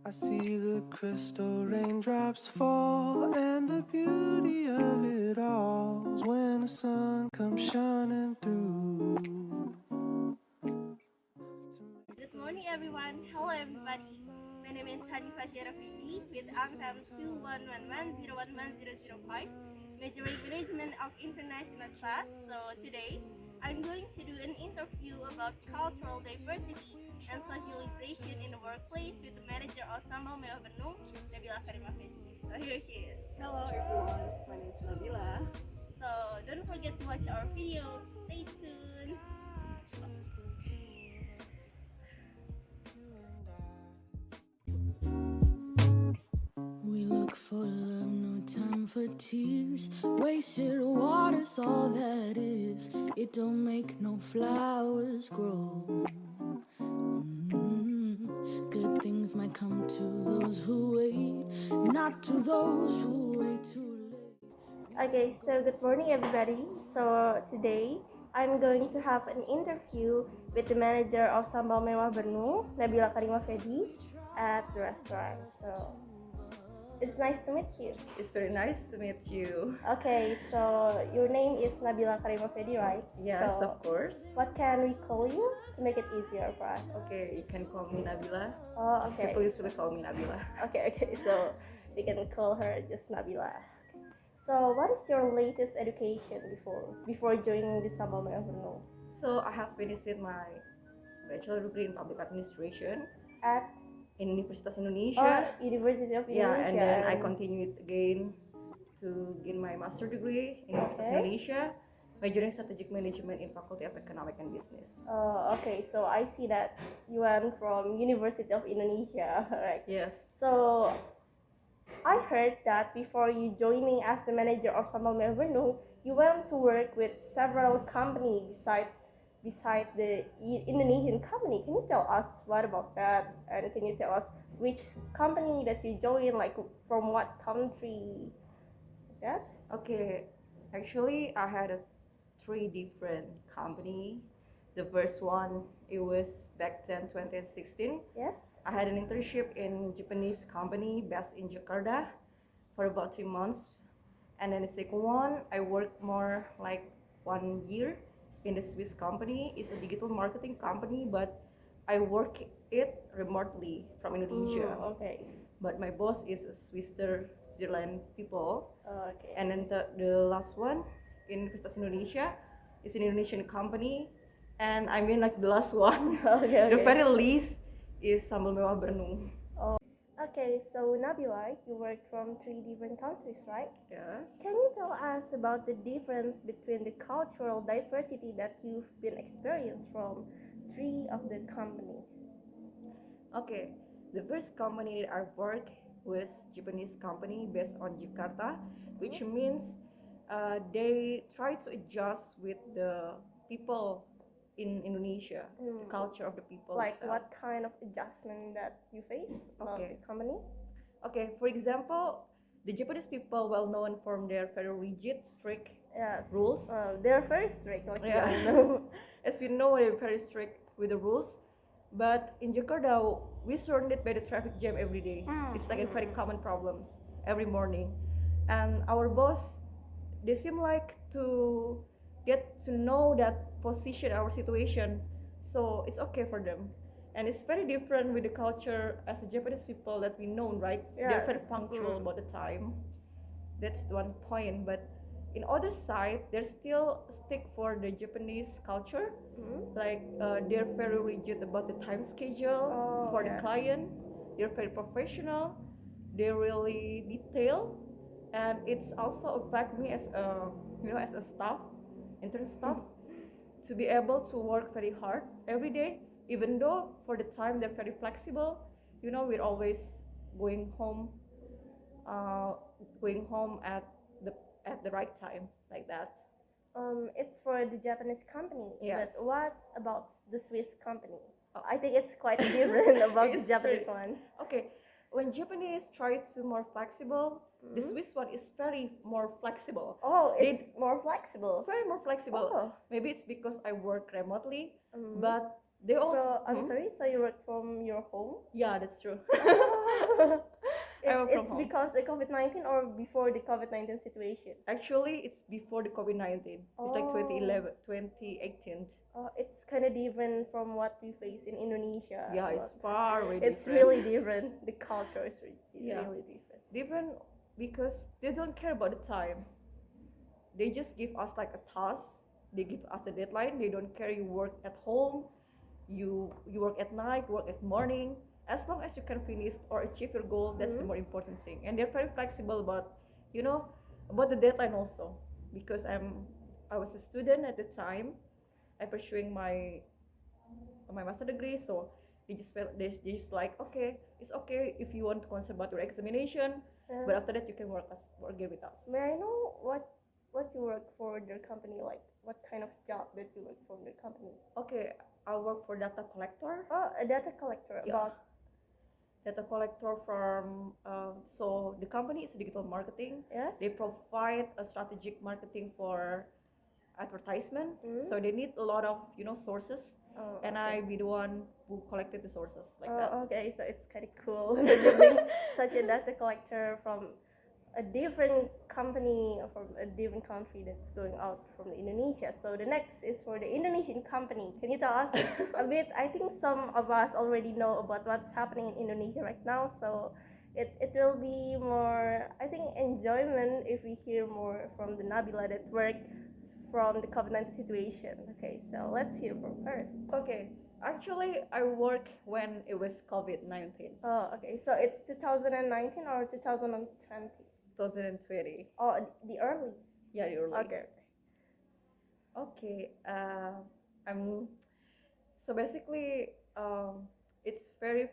I see the crystal raindrops fall, and the beauty of it all is when the sun comes shining through. Good morning, everyone. Hello, everybody. My name is Hanifah Syahirah Vedy with angkam 2111011005, majoring management of international class. So today, I'm going to do an interview about cultural diversity and socialization in the workplace with the manager of Sambal Mewah Bernoeng, Hanifah Vedy. So here she is. Hello everyone, my name is Nabila. So don't forget to watch our videos. Stay tuned. We look for love, no time for tears. Wasted water's all that is. It don't make no flowers grow. Good things might come to those who wait, not to those who wait too late. Okay, so good morning, everybody. So today I'm going to have an interview with the manager of Sambal Mewah Bernoeng, Hanifah Vedy, at the restaurant. So it's nice to meet you. It's very nice to meet you. Okay, so your name is Hanifah Vedy, right? Yes, So of course. what can we call you to make it easier for us? Okay, you can call me Nabila. Oh, okay. People usually call me Nabila. Okay, so we can call her just Nabila. So what is your latest education before joining the Sambal Mewah Bernoeng? So I have finished my bachelor degree in public administration At in Universitas Indonesia. University of Yeah, Indonesia. and then I continued again to get my master degree in Universitas Okay. Indonesia, majoring strategic management in Faculty of Economic and Business. Okay, so I see that you went from University of Indonesia, right? Yes. So I heard that before you joining as the manager of Sambal Mewah Bernoeng, you went to work with several companies beside the Indonesian company. Can you tell us what about that? And can you tell us which company that you joined, like from what country? That? Okay, actually I had three different company. The first one, it was back then 2016. Yes. I had an internship in Japanese company based in Jakarta for about 3 months. And then the second one, I worked more like 1 year in the Swiss company. It's a digital marketing company, but I work it remotely from Indonesia. Okay. But my boss is a Switzerland people. Okay. And then the last one in Universitas Indonesia is an Indonesian company, and I mean like the last one. Okay. The very least is Sambal Mewah Bernoeng. Okay, so Nabila, you work from 3 different countries, right? Yes. Can you tell us about the difference between the cultural diversity that you've been experienced from 3 of the company? Okay. The first company that I worked was Japanese company based on Jakarta, which means they try to adjust with the people in Indonesia, the culture of the people. Like itself. what kind of adjustment that you face about Okay. the company? Okay, for example, the Japanese people well known for their very rigid, strict Yes. rules. They're very strict, like Yeah. you all know. As we know, they're very strict with the rules. But in Jakarta, we surrounded by the traffic jam every day. It's like a very common problems every morning. And our boss, they seem like to get to know that position, our situation, so it's okay for them. And it's very different with the culture as the Japanese people that we know, right? They're very Yes. punctual about the time. That's one point. But in other side, they still stick for the Japanese culture. Like they're very rigid about the time schedule for the client. They're very professional. They're really detailed, and it's also affect me as a as a staff, intern staff, to be able to work very hard every day, even though for the time they're very flexible. We're always going home at the right time, like that. It's for the Japanese company. Yes. But what about the Swiss company? Oh. I think it's quite different about the It's Japanese very- one. Okay, when Japanese try to more flexible, the Swiss one is very more flexible. Oh, They- it's more flexible. Very more flexible. Oh. Maybe it's because I work remotely, but They all. So I'm sorry. So you work from your home? Yeah, that's true. It, I work from it's home. because the COVID-19 or before the COVID-19 situation? Actually, it's before the COVID-19. It's like 2011, 2018. It's kind of different from what we face in Indonesia. Yeah, it's far way It's different. really different. The culture is Yeah. really different. Different because they don't care about the time. They just give us like a task. They give us a deadline. They don't care you work at home, you work at night, work at morning. As long as you can finish or achieve your goal, that's the more important thing. And they're very flexible about, you know, about the deadline also. Because I was a student at the time. I'm pursuing my master degree, so they just like, okay, it's okay if you want to concentrate about your examination, but after that you can work here with us. May I know what you work for their company, like what kind of job that you work for their company? Okay, I work for data collector. Oh, a data collector. Yeah. About Data collector from so the company is digital marketing. yes. They provide a strategic marketing for advertisement, so they need a lot of sources, and okay. I be the one who collected the sources like that. Okay, so it's kind of cool that you bring such a data collector from a different company or from a different country that's going out from the Indonesia. So the next is for the Indonesian company. Can you tell us a bit? I think some of us already know about what's happening in Indonesia right now. So it will be more, I think, enjoyment if we hear more from the Nabila that worked from the COVID-19 situation. Okay, so let's hear from her. Okay, actually I work when it was COVID-19. Oh, okay. So it's 2019 or 2020? 2020. Oh, the early. Yeah, you're like. Okay. Okay. I'm. So basically, it's very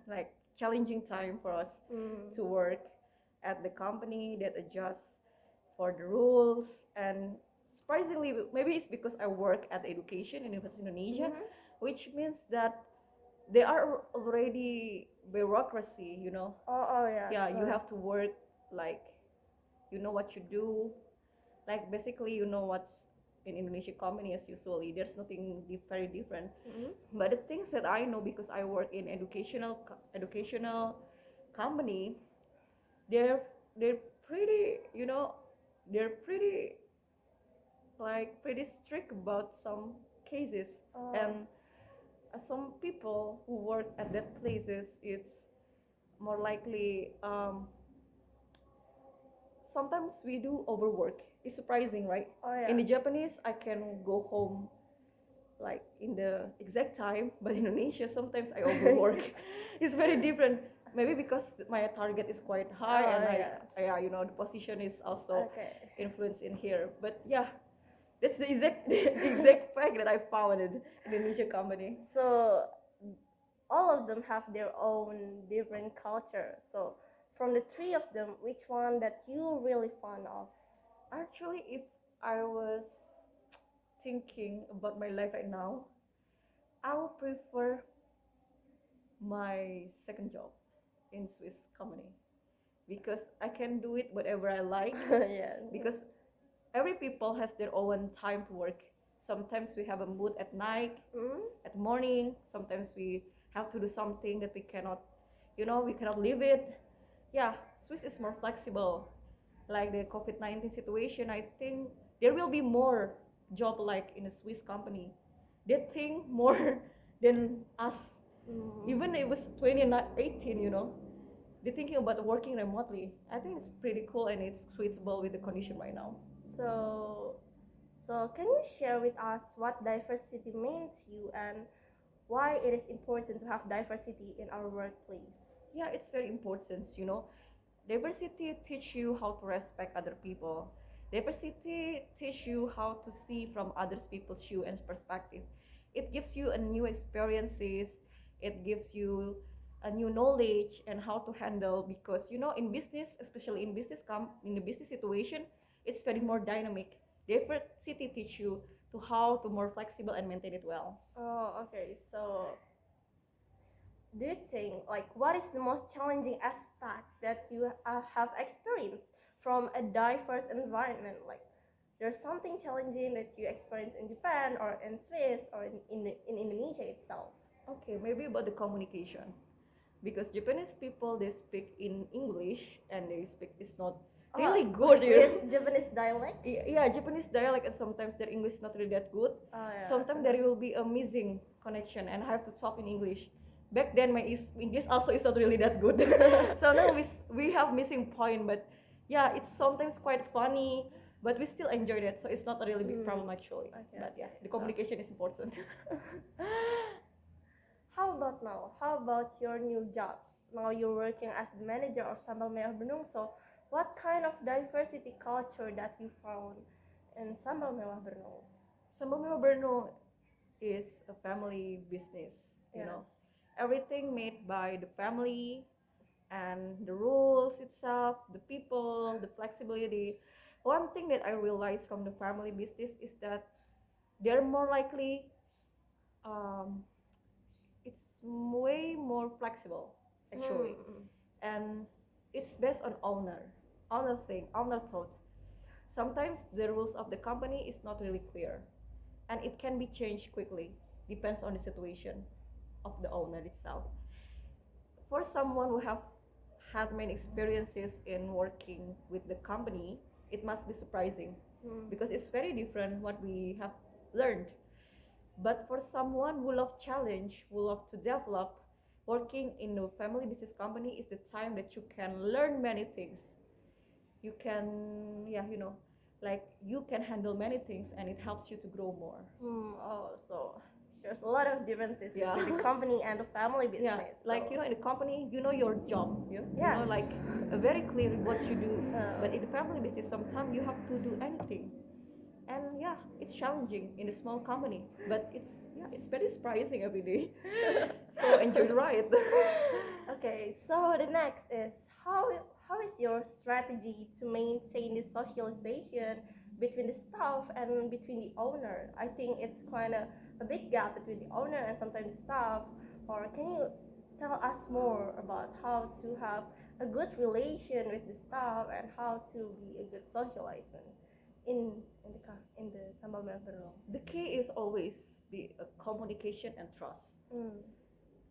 like challenging time for us to work at the company that adjusts for the rules, and surprisingly, maybe it's because I work at education in University of Indonesia, which means that they are already bureaucracy, Oh yeah. Yeah, you have to work like you know what you do, like basically what's in Indonesian company as usually. There's nothing very different. But the things that I know, because I work in educational company, they're pretty they're pretty strict about some cases. And some people who work at that places, it's more likely sometimes we do overwork. It's surprising, right? Oh yeah. In the Japanese, I can go home like in the exact time, but in Indonesia sometimes I overwork. It's very different. Maybe because my target is quite high, and the position is also influenced in here. But yeah, that's the exact fact that I found in Indonesia company. So all of them have their own different culture. So from the three of them, which one that you really fond of? Actually, if I was thinking about my life right now, I would prefer my second job in Swiss company, because I can do it whatever I like. Yeah. Because every people has their own time to work. Sometimes we have a mood at night, at morning. Sometimes we have to do something that we cannot leave it. Yeah, Swiss is more flexible. Like the COVID-19 situation, I think there will be more job like in a Swiss company. They think more than us. Even it was 2018, they're thinking about working remotely. I think it's pretty cool, and it's suitable with the condition right now. So can you share with us what diversity means to you and why it is important to have diversity in our workplace? Yeah, it's very important. Diversity teach you how to respect other people. Diversity teach you how to see from other people's view and perspective. It gives you a new experiences. It gives you a new knowledge and how to handle, because in business, especially in in the business situation, it's very more dynamic. Diversity teach you to how to more flexible and maintain it well. Oh, okay. So do you think, like, what is the most challenging aspect that you have experienced from a diverse environment? Like, there's something challenging that you experience in Japan or in Swiss or in Indonesia itself? Okay, maybe about the communication. Because Japanese people, they speak in English and they speak it's not really good. With Japanese dialect? Yeah, Japanese dialect, and sometimes their English is not really that good. Yeah. Sometimes there will be a missing connection and I have to talk in English. Back then my English also is not really that good. So now we have missing point, but yeah, it's sometimes quite funny, but we still enjoy that, so it's not a really big problem actually. Okay, But yeah, the so- communication is important. How about now? How about your new job? Now you're working as the manager of Sambal Mewah Bernoeng. So, what kind of diversity culture that you found in Sambal Mewah Bernoeng? Sambal Berno is a family business, you Yes. know. Everything made by the family, and the rules itself, the people, the flexibility. One thing that I realized from the family business is that they're more likely, um, it's way more flexible actually, and it's based on owner thought. Sometimes the rules of the company is not really clear, and it can be changed quickly, depends on the situation of the owner itself. For someone who have had many experiences in working with the company, it must be surprising because it's very different what we have learned. But for someone who love challenge, who love to develop, working in a family business company is the time that you can learn many things. You can, yeah, like you can handle many things and it helps you to grow more. So there's a lot of differences Yeah. between the company and the family business. Yeah, like so- in the company, you know your job. You Yes. know, like very clear what you do. Uh, But in the family business, sometimes you have to do anything, and yeah, it's challenging in a small company. But it's very surprising every day. So enjoy the ride. Okay, so the next is how is your strategy to maintain the socialization between the staff and between the owner? I think it's quite a big gap between the owner and sometimes the staff. Or can you tell us more about how to have a good relation with the staff and how to be a good socializer in the Sambal Melbourne? The key is always be a communication and trust.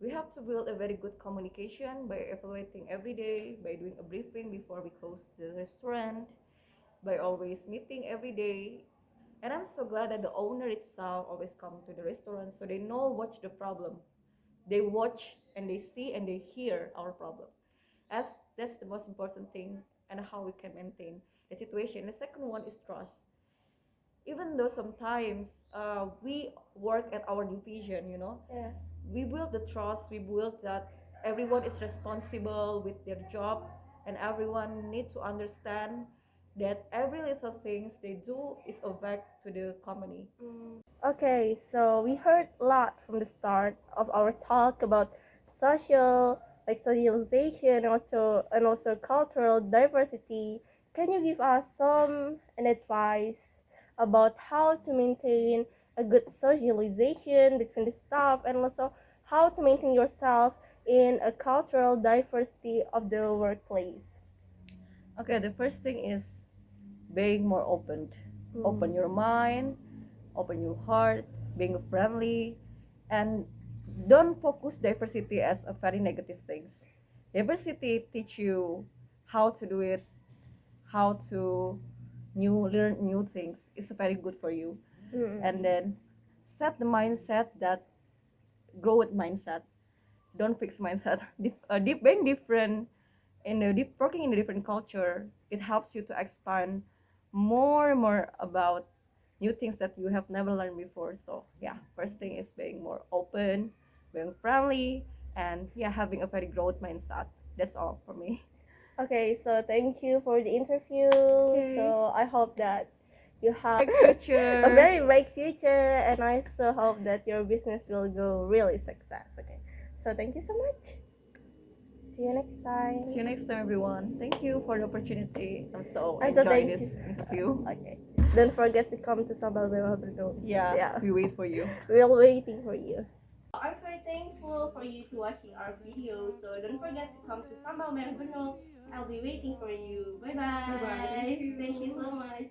We have to build a very good communication by evaluating every day, by doing a briefing before we close the restaurant, by always meeting every day. And I'm so glad that the owner itself always come to the restaurant so they know what's the problem. They watch and they see and they hear our problem. As that's the most important thing, and how we can maintain the situation. The second one is trust. Even though sometimes we work at our division, Yes. we build the trust, we build that everyone is responsible with their job, and everyone needs to understand that every little things they do is a back to the company. Okay, so we heard a lot from the start of our talk about socialization, and also cultural diversity. Can you give us an advice about how to maintain a good socialization between the staff and also how to maintain yourself in a cultural diversity of the workplace? Okay, the first thing is being more open. Open your mind, open your heart, being friendly, and don't focus diversity as a very negative thing. Diversity teach you how to do it, how to learn new things. It's very good for you. And then set the mindset that grow with mindset. Don't fix mindset. Being different working in a different culture, it helps you to expand more and more about new things that you have never learned before. So yeah, first thing is being more open, being friendly, and yeah, having a very growth mindset. That's all for me. Okay, so thank you for the interview. Okay. So I hope that you have Future. a very bright future, and I also hope that your business will go really success. Okay, so thank you so much. See you next time. See you next time, everyone. Thank you for the opportunity. I'm so I'm so enjoying thank this you. interview. Okay, don't forget to come to Sambal Mewah Bernoeng. Yeah, we wait for you. We're waiting for you. I'm very thankful for you to watching our video. So don't forget to come to Sambal Mewah Bernoeng I'll be waiting for you. Bye bye. Bye-bye. Thank you so much.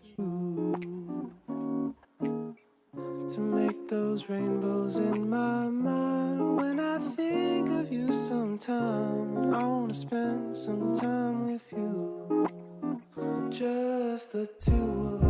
To make those rainbows in my mind. When I think of you sometime, I wanna spend some time with you. Just the two of